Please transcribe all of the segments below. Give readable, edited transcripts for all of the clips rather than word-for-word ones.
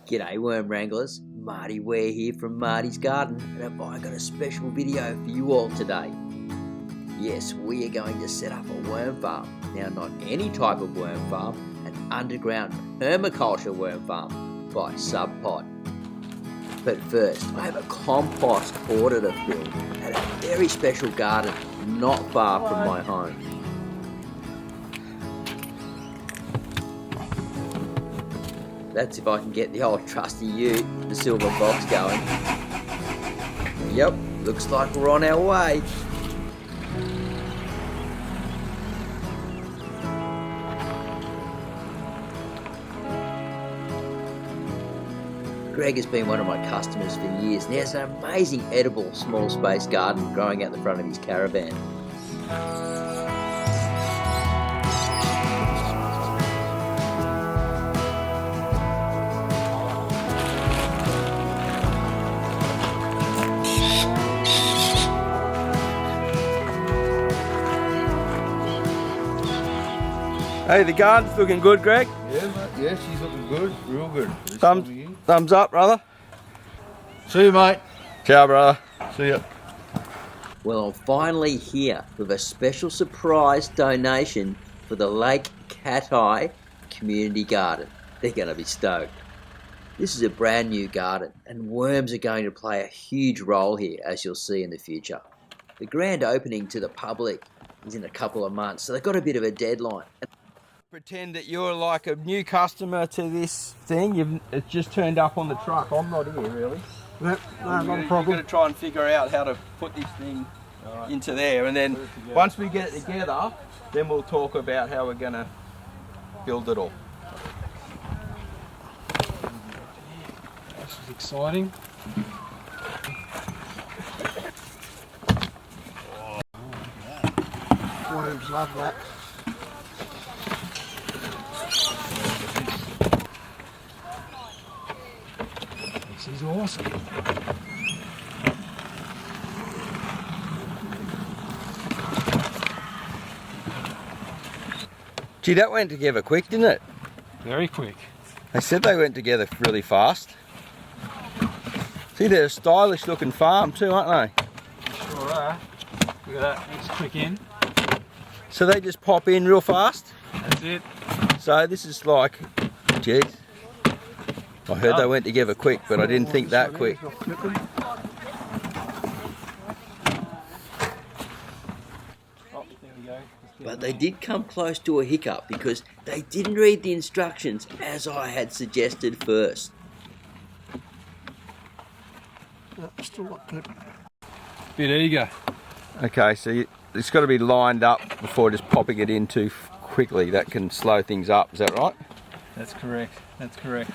G'day Worm Wranglers, Marty Ware here from Marty's Garden, and have I got a special video for you all today. Yes, we are going to set up a worm farm. Now, not any type of worm farm, an underground permaculture worm farm by Subpod. But first, I have a compost order to fill at a very special garden not far from my home. That's if I can get the old trusty ute, the silver box, going. Yep, looks like we're on our way. Greg has been one of my customers for years and he has an amazing edible small space garden growing out the front of his caravan. Hey, the garden's looking good, Greg. Yeah, mate. Yeah, she's looking good. Real good. Thumbs up, brother. See you, mate. Ciao, brother. See ya. Well, I'm finally here with a special surprise donation for the Lake Cathie Community Garden. They're going to be stoked. This is a brand new garden and worms are going to play a huge role here, as you'll see in the future. The grand opening to the public is in a couple of months, so they've got a bit of a deadline. Pretend that you're like a new customer to this thing. It's just turned up on the truck. I'm not here, really. No, not a problem. We're going to try and figure out how to put this thing into there, and then once we get it together, then we'll talk about how we're going to build it all. This is exciting. Worms love that. This is awesome. Gee, that went together quick, didn't it? Very quick. They said they went together really fast. See, they're a stylish looking farm too, aren't they? Sure are. Look at that, let's click in. So they just pop in real fast? That's it. So this is like, geez. I heard they went together quick, but I didn't think that quick. But they did come close to a hiccup because they didn't read the instructions as I had suggested first. Still not good. Bit eager. Okay, so it's got to be lined up before just popping it in too quickly. That can slow things up, is that right? That's correct. That's correct.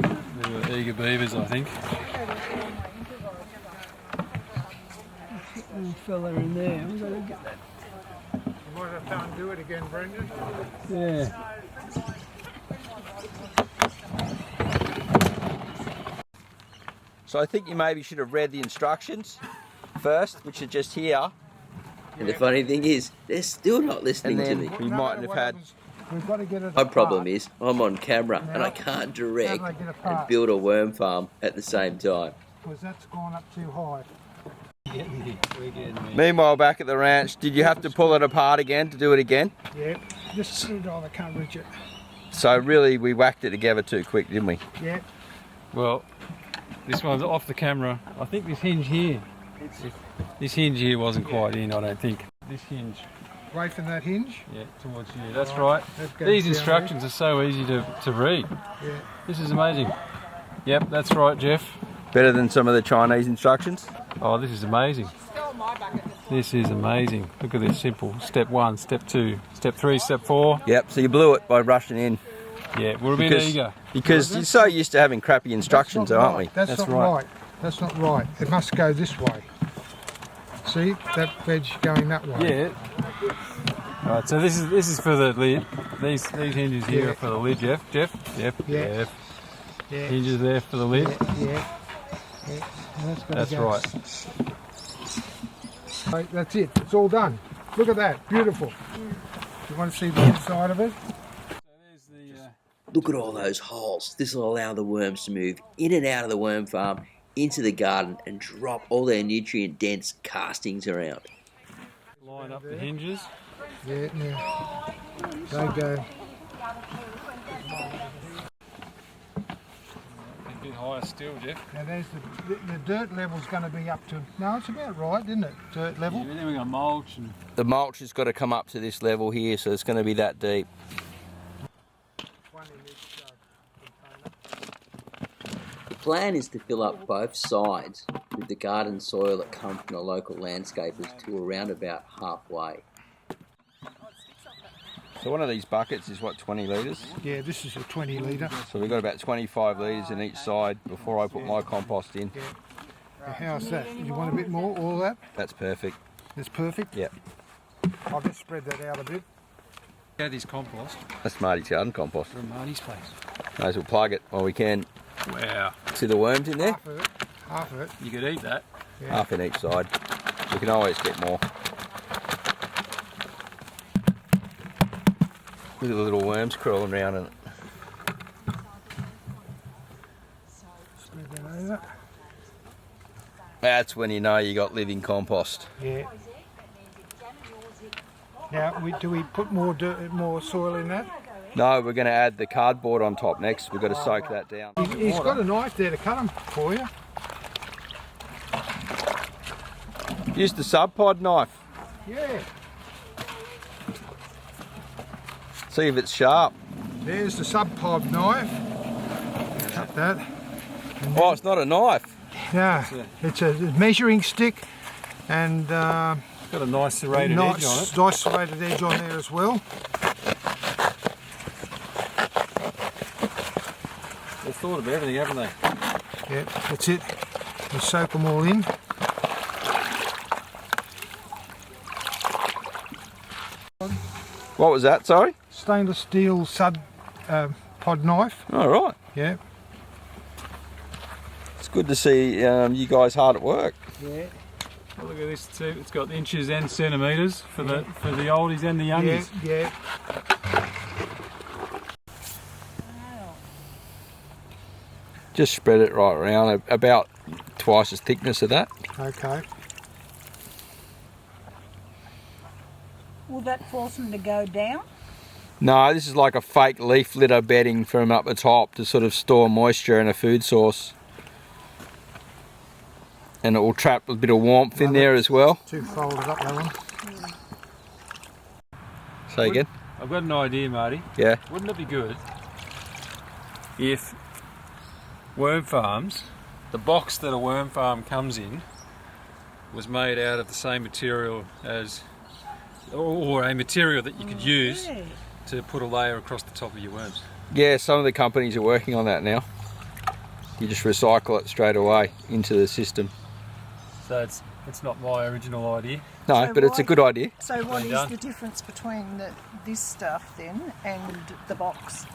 They were eager beavers, I think. Little fella in there. We've got to get that. You might have to undo it again, Brendan. Yeah. So I think you maybe should have read the instructions first, which are just here. And the funny thing is, they're still not listening And to then me. we mightn't have had... We've got to get it My problem apart. is, I'm on camera and I can't direct How do I get and apart? build a worm farm at the same time. Because that's gone up too high. We're getting there. Meanwhile, back at the ranch, did you have to pull it apart again to do it again? Yeah, just put it on, I can't reach it. So really, we whacked it together too quick, didn't we? Yeah, Well, this one's off the camera. I think this hinge here. This hinge here wasn't quite in, I don't think. This hinge, away from that hinge. yeah, towards you. That's right. That goes These down instructions are so easy to read. Yeah. This is amazing. Yep, that's right, Jeff. Better than some of the Chinese instructions? Oh, this is amazing. This is amazing. Look at this, simple. Step 1, step 2, step 3, step 4. Yep, so you blew it by rushing in. Yeah, we're a bit eager. Because you're so used to having crappy instructions, That's not aren't we? right. That's That's not right. right. That's not right. It must go this way. See, that veg going that way. Yeah. Alright, so this is for the lid. These hinges here are for the lid, Jeff. Jeff. Yeah. Yeah. Hinges there for the lid. Yeah. That's right. Right, that's it. It's all done. Look at that. Beautiful. You want to see the inside of it? So there's the Look at all those holes. This will allow the worms to move in and out of the worm farm into the garden and drop all their nutrient-dense castings around. Line up the hinges. Yeah, now they go. A bit higher still, Jeff. Now there's the dirt level's going to be up to. No, it's about right, isn't it? Dirt level. Yeah, then we got mulch and. The mulch has got to come up to this level here, so it's going to be that deep. The plan is to fill up both sides with the garden soil that comes from the local landscapers to around about halfway. So one of these buckets is what, 20 litres? Yeah, this is a 20 litre. So we've got about 25 litres in each side before I put my compost in. Yeah. Now, how's that? You want a bit more, all that? That's perfect. That's perfect? Yep. I'll just spread that out a bit. Cathie's compost That's Marty's garden compost. from Marty's place. May as well plug it while we can. Wow. See the worms in there? Half of it. Half of it. You could eat that. Yeah. Half in each side. We can always get more. Look at the little worms crawling around in it. Spread that over. That's when you know you got living compost. Yeah. Now, do we put more dirt, more soil in that? No, we're going to add the cardboard on top next. We've got to soak that down. He's got a knife there to cut them for you. Use the Subpod knife. Yeah. See if it's sharp. There's the Subpod knife. Cut that. Oh, it's not a knife. Yeah, it's a measuring stick and Got a nice serrated edge on it. nice serrated edge on there as well. They've thought of everything, haven't they? Yeah, that's it. You soak them all in. What was that, sorry? Stainless steel pod knife. All right. Yeah. It's good to see you guys hard at work. Yeah. Oh, look at this too. It's got inches and centimetres for the oldies and the youngies. Yeah. Just spread it right around, about twice as thickness of that. Okay. Will that force them to go down? No, this is like a fake leaf litter bedding from up the top to sort of store moisture and a food source. And it will trap a bit of warmth in there as well. Too folded up, that one. Say again? I've got an idea, Marty. Yeah. Wouldn't it be good if worm farms, the box that a worm farm comes in, was made out of the same material as, or a material that you could use to put a layer across the top of your worms? Yeah, some of the companies are working on that now. You just recycle it straight away into the system. So it's not my original idea. No, So but it's a why- good idea. So what is done. the difference between this stuff then and the box?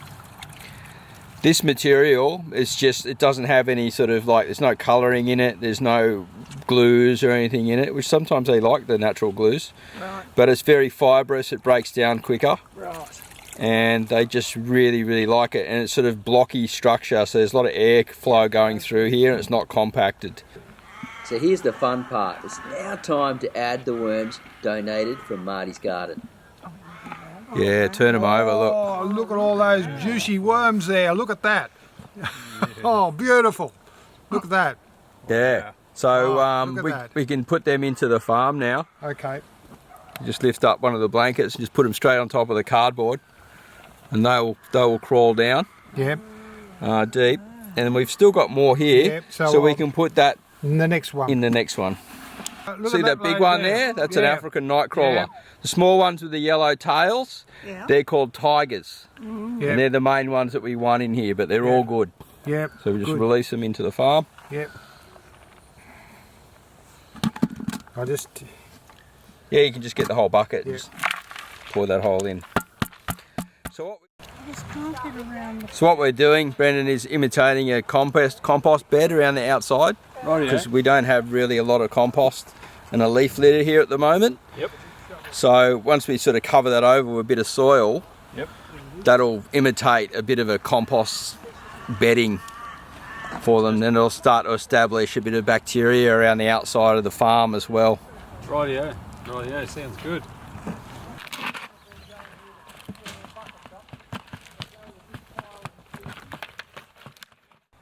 This material is just, it doesn't have any sort of like, there's no colouring in it, there's no glues or anything in it, which sometimes they like the natural glues. Right. But it's very fibrous, it breaks down quicker. Right. And they just really like it, and it's sort of blocky structure, so there's a lot of air flow going through here and it's not compacted. So here's the fun part. It's now time to add the worms donated from Marty's garden. Yeah, turn them over, look. Oh, look at all those juicy worms there. Look at that. Oh, beautiful. Look at that. Yeah, so look at that. we can put them into the farm now. Okay. Just lift up one of the blankets and just put them straight on top of the cardboard, and they will crawl down Yeah. deep. And we've still got more here, Yep, so so we I'll- can put that And the next one. in the next one. Look See at that big load one there? That's an Yeah. African nightcrawler. Yeah. The small ones with the yellow tails, Yeah. they're called tigers. Yeah. And they're the main ones that we want in here, but they're all good. Yep. So we just Good. release them into the farm. Yep. I just. Yeah, you can just get the whole bucket and Yeah. just pour that hole in. So I just can't get around the... what we're doing, Brendan, is imitating a compost bed around the outside, because we don't have really a lot of compost and a leaf litter here at the moment. Yep. So once we sort of cover that over with a bit of soil, Yep. that'll imitate a bit of a compost bedding for them. Then it'll start to establish a bit of bacteria around the outside of the farm as well. Rightio, rightio, sounds good.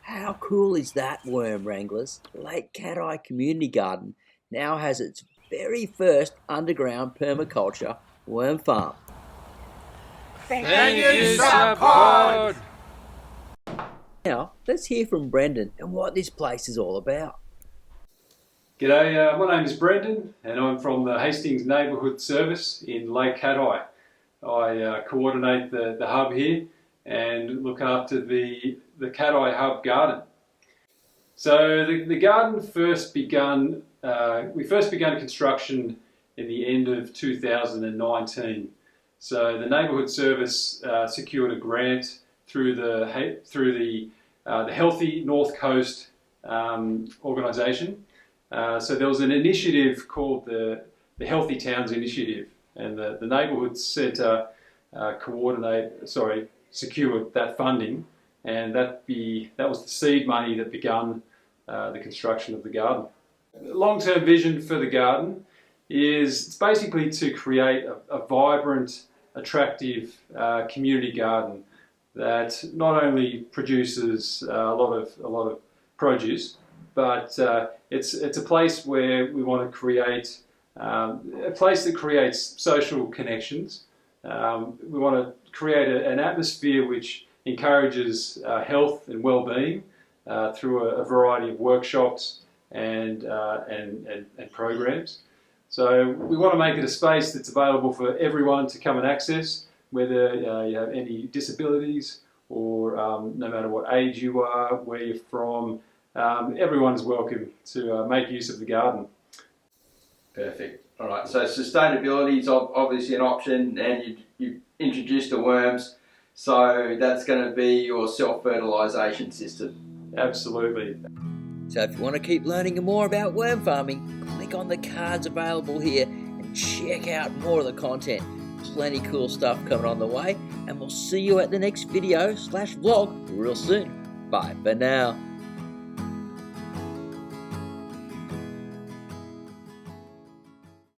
How cool is that, Worm Wranglers? Lake Cathie Community Garden now has its very first underground permaculture worm farm. Thank you, Subpod! Now, let's hear from Brendan and what this place is all about. G'day, my name is Brendan and I'm from the Hastings Neighbourhood Service in Lake Cathie. I coordinate the hub here and look after the Cathie Hub Garden. So the garden first begun, we first began construction in the end of 2019. So the Neighbourhood Service secured a grant through the Healthy North Coast organisation. So there was an initiative called the Healthy Towns Initiative, and the Neighbourhood Centre secured that funding, and that was the seed money that began the construction of the garden. The long-term vision for the garden is it's basically to create a vibrant, attractive community garden that not only produces a lot of produce, but it's a place where we want to create a place that creates social connections. We want to create an atmosphere which encourages health and well-being through a variety of workshops and programs. So we want to make it a space that's available for everyone to come and access, whether you have any disabilities or no matter what age you are, where you're from. Everyone's welcome to make use of the garden. Perfect. All right, so sustainability is obviously an option, and you've introduced the worms, so that's going to be your self-fertilisation system. Absolutely. So if you want to keep learning more about worm farming, click on the cards available here and check out more of the content. Plenty cool stuff coming on the way, and we'll see you at the next video/vlog real soon. Bye for now.